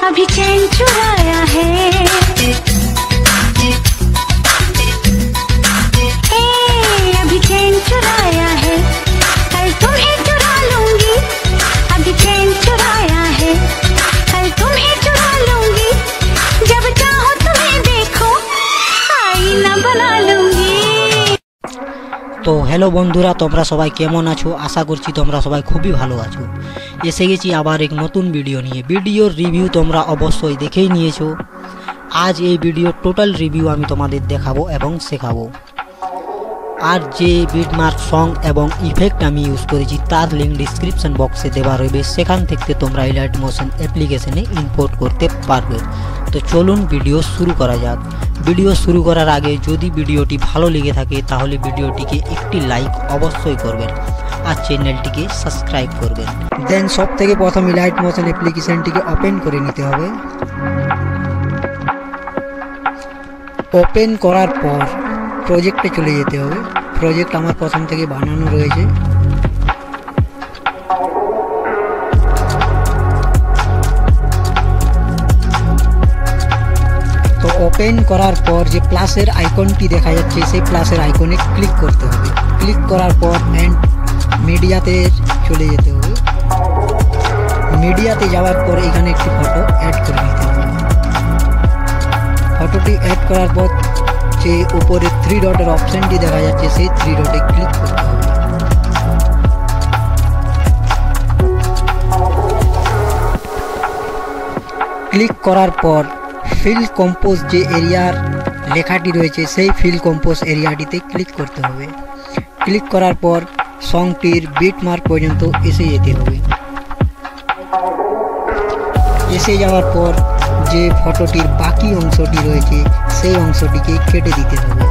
अभी चैन चुराया है, अभी चैन चुराया है, कल तुम्हें चुरा लूंगी। अभी चैन चुराया है, कल तुम्हें चुरा लूंगी। जब चाहो तुम्हें देखो, आईना बना लूंगी। तो हेलो बंधुरा, তোমরা সবাই কেমন আছো? আশা করছি তোমরা সবাই খুবই ভালো আছো। এসে গেছি আবার এক নতুন ভিডিও নিয়ে। ভিডিওর রিভিউ তোমরা অবশ্যই দেখেই নিয়েছো। আজ এই ভিডিওর টোটাল রিভিউ আমি তোমাদের দেখাবো এবং শেখাবো। আর যে বিটমার্ক সং এবং ইফেক্ট আমি ইউজ করেছি তার লিঙ্ক ডিসক্রিপশন বক্সে দেওয়া রইবে, সেখান থেকে তোমরা এই লাইট মোশন অ্যাপ্লিকেশনে ইম্পোর্ট করতে পারবে। তো চলুন ভিডিও শুরু করা যাক। ভিডিও শুরু করার আগে যদি ভিডিওটি ভালো লেগে থাকে তাহলে ভিডিওটিকে একটি লাইক অবশ্যই করবেন আর চ্যানেলটিকে সাবস্ক্রাইব করবেন। দেন সব থেকে প্রথমে লাইট মোশন অ্যাপ্লিকেশনটিকে ওপেন করে নিতে হবে। ওপেন করার পর প্রজেক্টে চলে যেতে হবে। প্রজেক্ট আমার প্রথম থেকে বানানো রয়েছে। তো ওপেন করার পর যে প্লাসের আইকনটি দেখা যাচ্ছে সেই প্লাসের আইকনে ক্লিক করতে হবে। ক্লিক করার পর এন্ড মিডিয়াতে চলে যেতে হবে। মিডিয়াতে যাওয়ার পর এখানে একটি ফটো অ্যাড করে নিতে হবে। ফটোটি অ্যাড করার পর যে উপরে 3 ডটের অপশনটি দেখা যাচ্ছে সেই 3 ডটে ক্লিক করতে হবে। ক্লিক করার পর ফিল কম্পোজ যে এরিয়ার লেখাটি রয়েছে সেই ফিল কম্পোজ এরিয়াটিতে ক্লিক করতে হবে। ক্লিক করার পর সংটির বিটমার্ক পর্যন্ত এসে যেতে হবে। এসে যাওয়ার পর যে ফটোটির বাকি অংশটি রয়েছে সেই অংশটিকে কেটে দিতে হবে।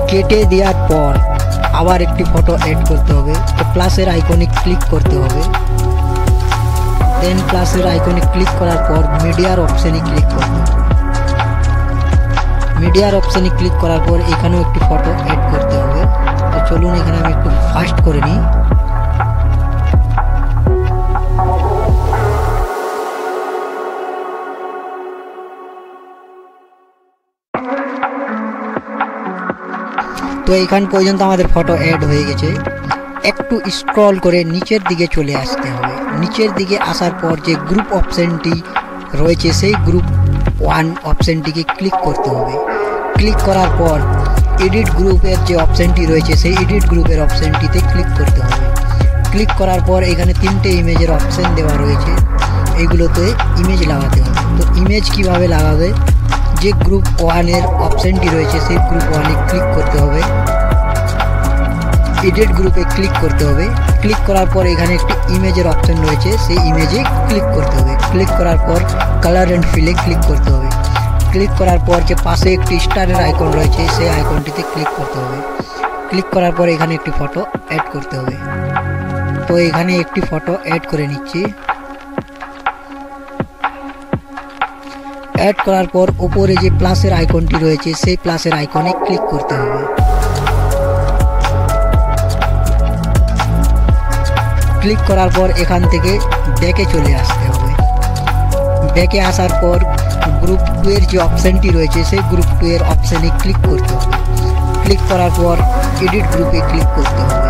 কেটে দেওয়ার পর আবার একটি ফটো অ্যাড করতে হবে। তো প্লাসের আইকনে ক্লিক করতে হবে। দেন প্লাসের আইকনে ক্লিক করার পর মিডিয়ার অপশানে ক্লিক করতে হবে। মিডিয়ার অপশানে ক্লিক করার পর এখানেও একটি ফটো অ্যাড করতে হবে। তো চলুন এখানে আমি একটু ফাস্ট করে নিই। তো এইখান পর্যন্ত আমাদের ফটো অ্যাড হয়ে গেছে। একটু স্ক্রল করে নিচের দিকে চলে আসতে হবে। নিচের দিকে আসার পর যে গ্রুপ অপশনটি রয়েছে সেই গ্রুপ 1 অপশনটিকে ক্লিক করতে হবে। ক্লিক করার পর এডিট গ্রুপের যে অপশনটি রয়েছে সেই এডিট গ্রুপের অপশনটিতে ক্লিক করতে হবে। ক্লিক করার পর এখানে 3টে ইমেজের অপশন দেওয়া রয়েছে, এইগুলোতে ইমেজ লাগাতে হবে। তো ইমেজ কিভাবে লাগাবে, যে গ্রুপ 1 এর অপশনটি রয়েছে সেই গ্রুপ 1 এ ক্লিক করতে হবে। এডিট গ্রুপে ক্লিক করতে হবে। ক্লিক করার পর এখানে একটি ইমেজের অপশন রয়েছে, সেই ইমেজে ক্লিক করতে হবে। ক্লিক করার পর কালার অ্যান্ড ফিলে ক্লিক করতে হবে। ক্লিক করার পর যে পাশে একটি স্টারের আইকন রয়েছে সেই আইকনটিতে ক্লিক করতে হবে। ক্লিক করার পর এখানে একটি ফটো অ্যাড করতে হবে। তো এখানে একটি ফটো অ্যাড করে নিচ্ছি। অ্যাড করার পর উপরে যে প্লাসের আইকনটি রয়েছে সেই প্লাসের আইকনে ক্লিক করতে হবে। ক্লিক করার পর এখান থেকে ব্যাকে চলে আসতে হবে। ব্যাকে আসার পর গ্রুপ 2 এর যে অপশনটি রয়েছে সেই গ্রুপ 2 এর অপশনে ক্লিক করতে হবে। ক্লিক করার পর এডিট গ্রুপে ক্লিক করতে হবে।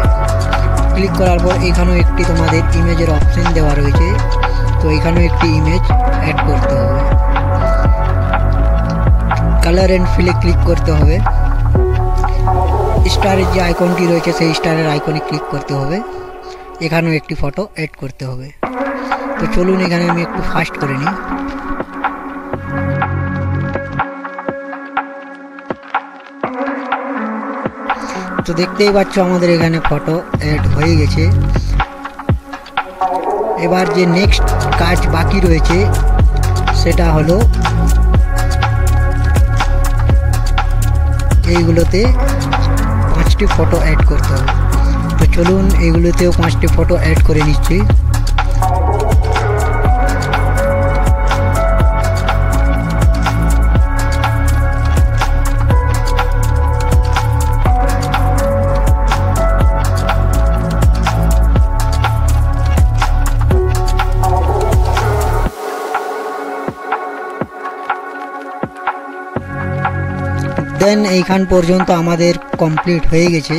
ক্লিক করার পর এখানেও একটি তোমাদের ইমেজের অপশন দেওয়া রয়েছে, তো এখানেও একটি ইমেজ অ্যাড করতে হবে। কালার অ্যান্ড ফিলে ক্লিক করতে হবে। স্টারের যে আইকনটি রয়েছে সেই স্টারের আইকনে ক্লিক করতে হবে। এখানেও একটি ফটো অ্যাড করতে হবে। তো চলুন এখানে আমি একটু ফাস্ট করে নিই। তো দেখতেই পাচ্ছ আমাদের এখানে ফটো অ্যাড হয়ে গেছে। এবার যে নেক্সট কাজ বাকি রয়েছে সেটা হলো এইগুলোতে 5টি ফটো অ্যাড করতে হবে। তো চলুন এগুলোতেও 5টি ফটো অ্যাড করে নিচ্ছি। দেন এইখান পর্যন্ত আমাদের কমপ্লিট হয়ে গেছে।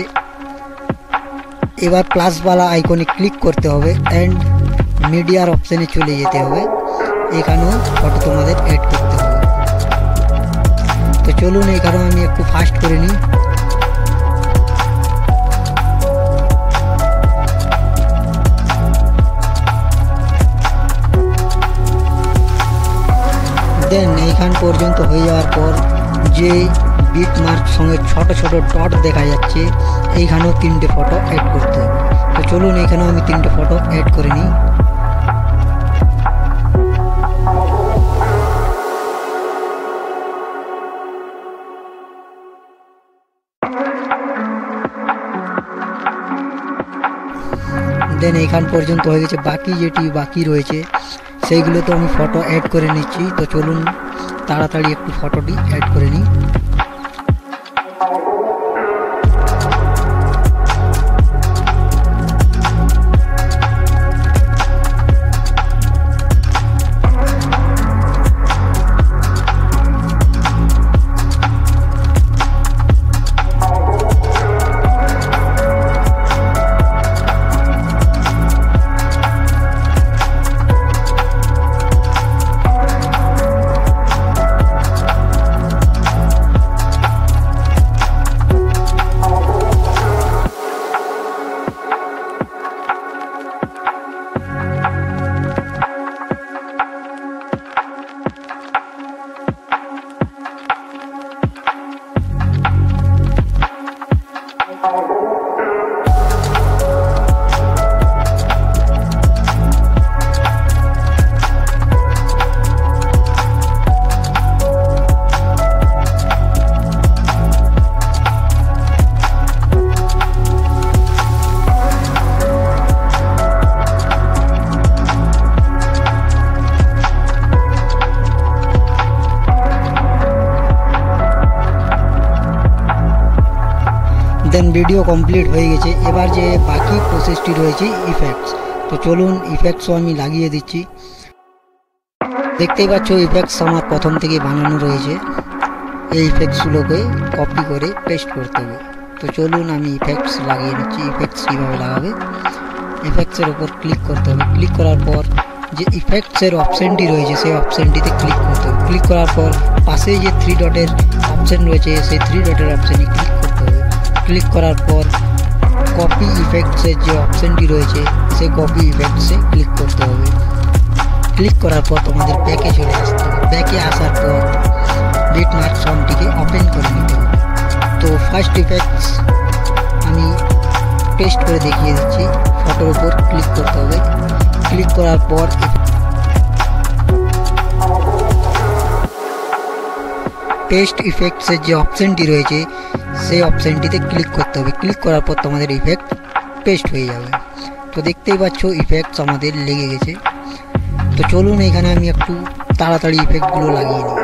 এবার প্লাসওয়ালা আইকনে ক্লিক করতে হবে অ্যান্ড মিডিয়ার অপশানে চলে যেতে হবে। এখানেও ফটো তোমাদের অ্যাড করতে হবে। তো চলুন এখানেও আমি একটু ফাস্ট করে নিই। দেন এইখান পর্যন্ত হয়ে যাওয়ার পর যে বিট মার্ক সঙ্গে ছোট ছোট ডট দেখা যাচ্ছে, এইখানেও 3টে ফটো অ্যাড করতে হবে। তো চলুন এখানেও আমি 3টে ফটো অ্যাড করে নিই। দেন এইখান পর্যন্ত হয়ে গেছে। বাকি যেটি বাকি রয়েছে সেইগুলো তো আমি ফটো অ্যাড করে নিচ্ছি। তো চলুন তাড়াতাড়ি একটু ফটোটি অ্যাড করে নিই। দেন ভিডিও কমপ্লিট হয়ে গেছে। এবার যে বাকি প্রসেসটি রয়েছে ইফেক্টস, তো চলুন ইফেক্টসও আমি লাগিয়ে দিচ্ছি। দেখতেই পাচ্ছ ইফেক্টস আমার প্রথম থেকে বানানো রয়েছে। এই ইফেক্টসগুলোকে কপি করে পেস্ট করতে হবে। তো চলুন আমি ইফেক্টস লাগিয়ে নিচ্ছি। ইফেক্টস কীভাবে লাগাবে, ইফেক্টসের উপর ক্লিক করতে হবে। ক্লিক করার পর যে ইফেক্টসের অপশানটি রয়েছে সেই অপশানটিতে ক্লিক করতে হবে। ক্লিক করার পর পাশে যে 3 ডটের অপশান রয়েছে সেই 3 ডটের অপশানে ক্লিক করতে হবে। ক্লিক করার পর কপি ইফেক্টসের যে অপশানটি রয়েছে সেই কপি ইফেক্টসে ক্লিক করতে হবে। ক্লিক করার পর তোমাদের ব্যাকে চলে আসতে হবে। ব্যাকে আসার পর বিটমার্ক ফর্মটিকে ওপেন করে নিতে হবে। তো ফার্স্ট ইফেক্টস আমি পেস্ট করে দেখিয়ে দিচ্ছি। ফটোর উপর ক্লিক করতে হবে। ক্লিক করার পর পেস্ট ইফেক্টসের যে অপশানটি রয়েছে সেই অপশানটিতে ক্লিক করতে হবে। ক্লিক করার পর তোমাদের ইফেক্ট পেস্ট হয়ে যাবে। তো দেখতেই পাচ্ছ ইফেক্টস আমাদের লেগে গেছে। তো চলুন এখানে আমি একটু তাড়াতাড়ি ইফেক্টগুলো লাগিয়ে নিই।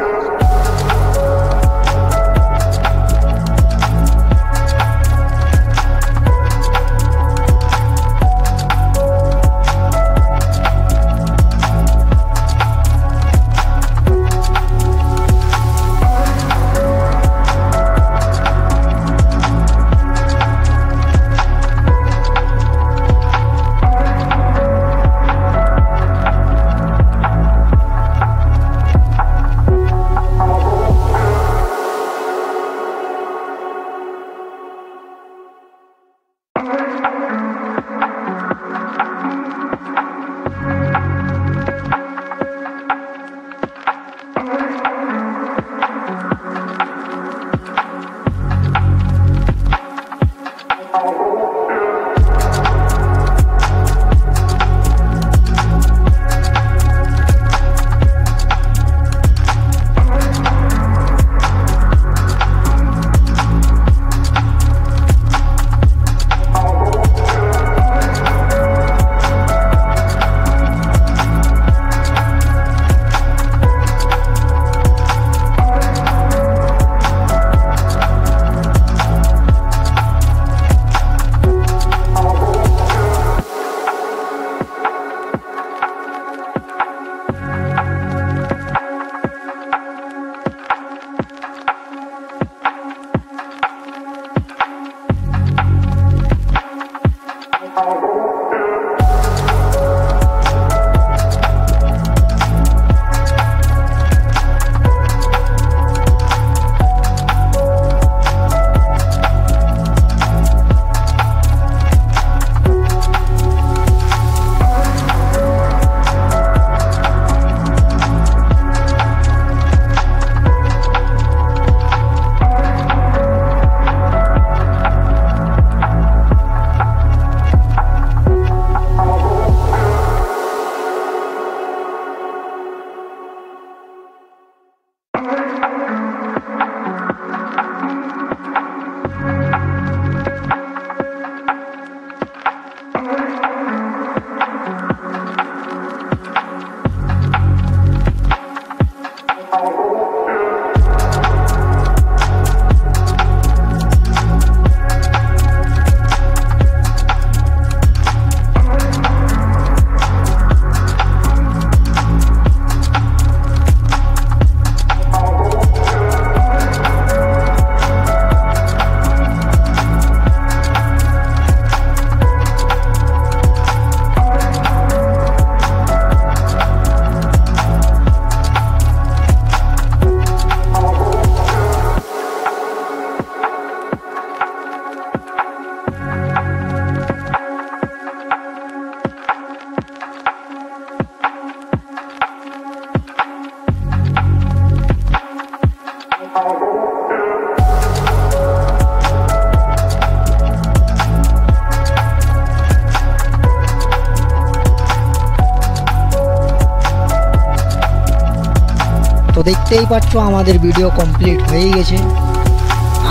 তো দেখতেই পাচ্ছ আমাদের ভিডিও কমপ্লিট হয়ে গেছে।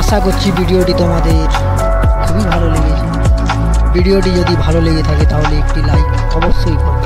আশা করছি ভিডিওটি তোমাদের খুবই ভালো লেগেছে। ভিডিওটি যদি ভালো লেগে থাকে তাহলে একটি লাইক অবশ্যই করো।